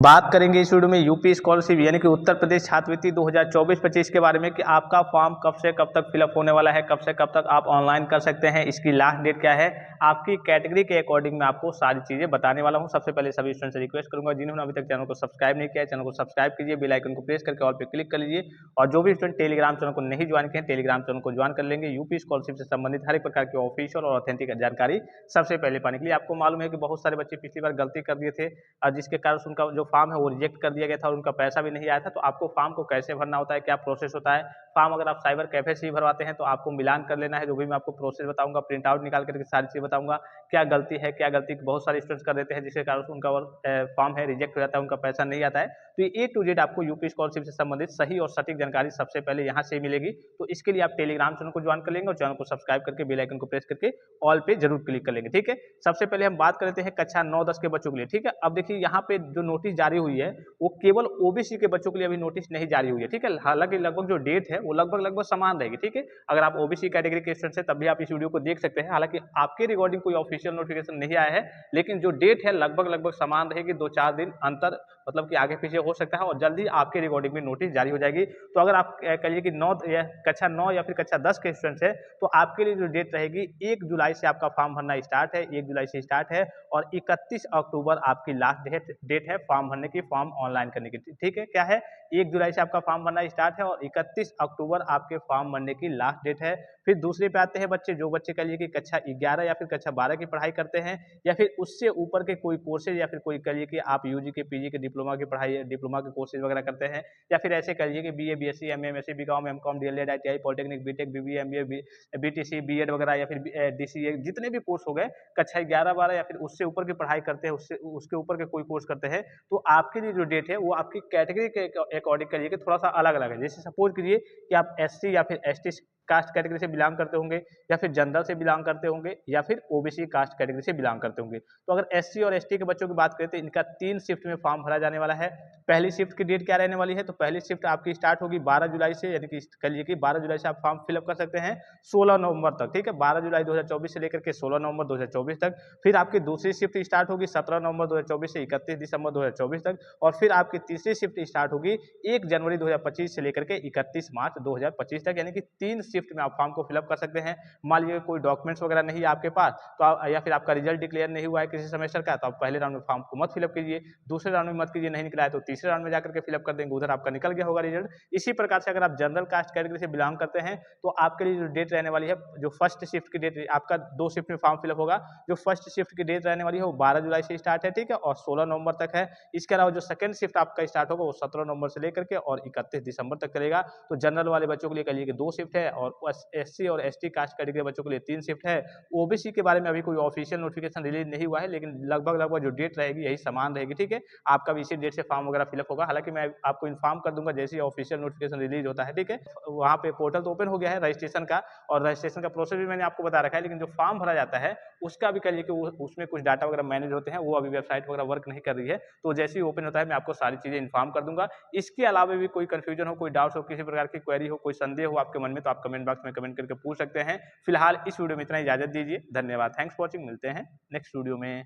बात करेंगे इस वीडियो में यूपी स्कॉलरशिप यानी कि उत्तर प्रदेश छात्रवृत्ति 2024-25 के बारे में कि आपका फॉर्म कब से कब तक फिलअप होने वाला है, कब से कब तक आप ऑनलाइन कर सकते हैं, इसकी लास्ट डेट क्या है, आपकी कैटेगरी के अकॉर्डिंग मैं आपको सारी चीज़ें बताने वाला हूं। सबसे पहले सभी स्टूडेंट से रिक्वेस्ट करूंगा, जिन्होंने अभी तक चैनल को सब्सक्राइब नहीं किया है, चैनल को सब्सक्राइब कीजिए, बेल आइकन को प्रेस करके ऑल पे क्लिक कर लीजिए। और जो भी स्टूडेंट टेलीग्राम चैनल को नहीं ज्वाइन किए, टेलीग्राम चैनल को ज्वाइन कर लेंगे। यूपी स्कॉलरशिप से संबंधित हर एक प्रकार की ऑफिशियल और ऑथेंटिक जानकारी सबसे पहले पाने के लिए। आपको मालूम है कि बहुत सारे बच्चे पिछली बार गलती कर दिए थे और जिसके कारण उनका जो फॉर्म है वो रिजेक्ट कर दिया गया था और उनका पैसा भी नहीं आया था। तो आपको फॉर्म को कैसे भरना होता है, क्या प्रोसेस होता है, फॉर्म अगर आप साइबर कैफे से ही भरवाते हैं तो आपको मिलान कर लेना है। जो भी मैं आपको प्रोसेस बताऊंगा, प्रिंट आउट निकाल करके सारी चीज़ बताऊंगा, क्या गलती है, क्या गलती बहुत सारे स्टूडेंट्स कर देते हैं जिसके कारण उनका फॉर्म है रिजेक्ट हो जाता है, उनका पैसा नहीं आता है। तो ये A to Z आपको यूपी स्कॉलरशिप से संबंधित सही और सटीक जानकारी सबसे पहले यहाँ से मिलेगी। तो इसके लिए आप टेलीग्राम चैनल को ज्वाइन कर लेंगे और चैनल को सब्सक्राइब करके बेल आइकन को प्रेस करके ऑल पे जरूर क्लिक कर लेंगे। ठीक है, सबसे पहले हम बात करते हैं कक्षा 9-10 के बच्चों के लिए। ठीक है, अब देखिए यहाँ पे जो नोटिस जारी हुई है वो केवल ओबीसी के बच्चों के लिए अभी नोटिस नहीं जारी हुई है। ठीक है, हालांकि लगभग जो डेट है वो लगभग समान रहेगी। ठीक है, अगर आप ओबीसी कैटेगरी के स्टूडेंट हैं तब भी आप इस वीडियो को देख सकते हैं। हालांकि आपके रिगार्डिंग कोई ऑफिशियल नोटिफिकेशन नहीं आया है, लेकिन जो डेट है लगभग समान रहेगी। 2-4 दिन अंतर मतलब कि आगे पीछे हो सकता है और जल्दी आपके रिगार्डिंग में नोटिस जारी हो जाएगी। तो अगर आप कहिए कि 9 या कक्षा 9 या फिर कक्षा 10 के स्टूडेंट्स है तो आपके लिए जो डेट रहेगी 1 जुलाई से आपका फॉर्म भरना स्टार्ट है। 1 जुलाई से स्टार्ट है और 31 अक्टूबर आपकी लास्ट डेट है फॉर्म भरने की, फॉर्म ऑनलाइन करने की। ठीक है, क्या है, 1 जुलाई से आपका फॉर्म भरना स्टार्ट है और 31 अक्टूबर आपके फॉर्म भरने की लास्ट डेट है। फिर दूसरे पे आते हैं बच्चे, जो बच्चे कह लीजिए कि कक्षा 11 या फिर कक्षा 12 की पढ़ाई करते हैं या फिर उससे ऊपर के कोई कोर्सेज या फिर कोई कहिए कि आप यूजी के, पीजी के, डिप्लोमा की पढ़ाई, डिप्लोमा के कोर्सेज वगैरह करते हैं या फिर ऐसे कह लीजिए कि BA, BSc, MA, MSc, BCom, MCom, DElEd, ITI, polytechnic, BTech, BBA, MBA, BTC, BEd वगैरह या फिर डीसीए, जितने भी कोर्स हो गए कक्षा 11-12 या फिर उससे ऊपर की पढ़ाई करते हैं, उससे उसके ऊपर के कोई कोर्स करते हैं, तो आपके लिए जो डेट है वो आपकी कैटेगरी के अकॉर्डिंग करिए कि थोड़ा सा अलग अलग है। जैसे सपोज कीजिए कि आप एससी या फिर एसटी कास्ट कैटेगरी से बिलोंग करते होंगे या फिर जनरल से बिलोंग करते होंगे या फिर ओबीसी कास्ट कैटेगरी से बिलोंग करते होंगे। तो अगर एससी और एसटी के बच्चों की बात करें तो इनका 3 शिफ्ट में फॉर्म भरा जाने वाला है। पहली शिफ्ट की डेट क्या रहने वाली है, तो पहली शिफ्ट आपकी स्टार्ट होगी 12 जुलाई से, यानी कि कहिए कि 12 जुलाई से आप फॉर्म फिलअप कर सकते हैं 16 नवंबर तक। ठीक है, 12 जुलाई 2024 से लेकर के 16 नवंबर 2024 तक। फिर आपकी दूसरी शिफ्ट स्टार्ट होगी 17 नवंबर 2024 से 31 दिसंबर 2024 तक और फिर आपकी तीसरी शिफ्ट स्टार्ट होगी 1 जनवरी 2025 से लेकर के 31 मार्च 2025 तक, यानी कि 3 शिफ्ट में आप फॉर्म को फिलअप कर सकते हैं। मान लीजिए कोई डॉक्यूमेंट्स वगैरह नहीं है आपके पास तो आप या फिर आपका रिजल्ट डिक्लेयर नहीं हुआ है किसी सेमेस्टर का, तो आप पहले राउंड में फॉर्म को मत फिलअप कीजिए, दूसरे राउंड में मत कीजिए, नहीं निकला है तो तीसरे राउंड में जाकर के फिलअप कर देंगे, उधर आपका निकल गया होगा रिजल्ट। इसी प्रकार से अगर आप जनरल कास्ट कैटेगरी से बिलोंग करते हैं तो आपके लिए जो डेट रहने वाली है, जो फर्स्ट शिफ्ट की डेट, आपका 2 शिफ्ट में फॉर्म फिलअप होगा। जो फर्स्ट शिफ्ट की डेट रहने वाली है वो 12 जुलाई से स्टार्ट है, ठीक है, और 16 नवंबर तक है। इसके अलावा जो सेकंड शिफ्ट आपका स्टार्ट होगा वो 17 नवंबर से लेकर के और 31 दिसंबर तक चलेगा। तो जनरल वाले बच्चों के लिए कह लीजिए कि 2 शिफ्ट है और एससी और एसटी कास्ट कैटेगरी के बच्चों के लिए 3 शिफ्ट है। ओबीसी के बारे में अभी कोई ऑफिशियल नोटिफिकेशन रिलीज नहीं हुआ है, लेकिन लगभग जो डेट रहेगी यही समान रहेगी। ठीक है, आपका भी इसी डेट से फॉर्म वगैरह फिलअप होगा। हालांकि मैं आपको इन्फॉर्म कर दूंगा जैसे ही ऑफिशियल नोटिफिकेशन रिलीज होता है। ठीक है, वहाँ पे पोर्टल तो ओपन हो गया है रजिस्ट्रेशन का और रजिस्ट्रेशन का प्रोसेस भी मैंने आपको बता रखा है, लेकिन जो फॉर्म भरा जाता है उसका भी कह लीजिए कि उसमें कुछ डाटा वगैरह मैनेज होते हैं, वो अभी वेबसाइट वगैरह वर्क नहीं कर रही है। तो जैसे ही ओपन होता है मैं आपको सारी चीज़ें इन्फॉर्म कर दूंगा। इसके अलावा भी कोई कंफ्यूजन हो, कोई डाउट्स हो, किसी प्रकार की क्वेरी हो, कोई संदेह हो आपके मन में, तो आप कमेंट बॉक्स में कमेंट करके पूछ सकते हैं। फिलहाल इस वीडियो में इतना इजाजत दीजिए, धन्यवाद, थैंक्स फॉर वॉचिंग, मिलते हैं नेक्स्ट वीडियो में।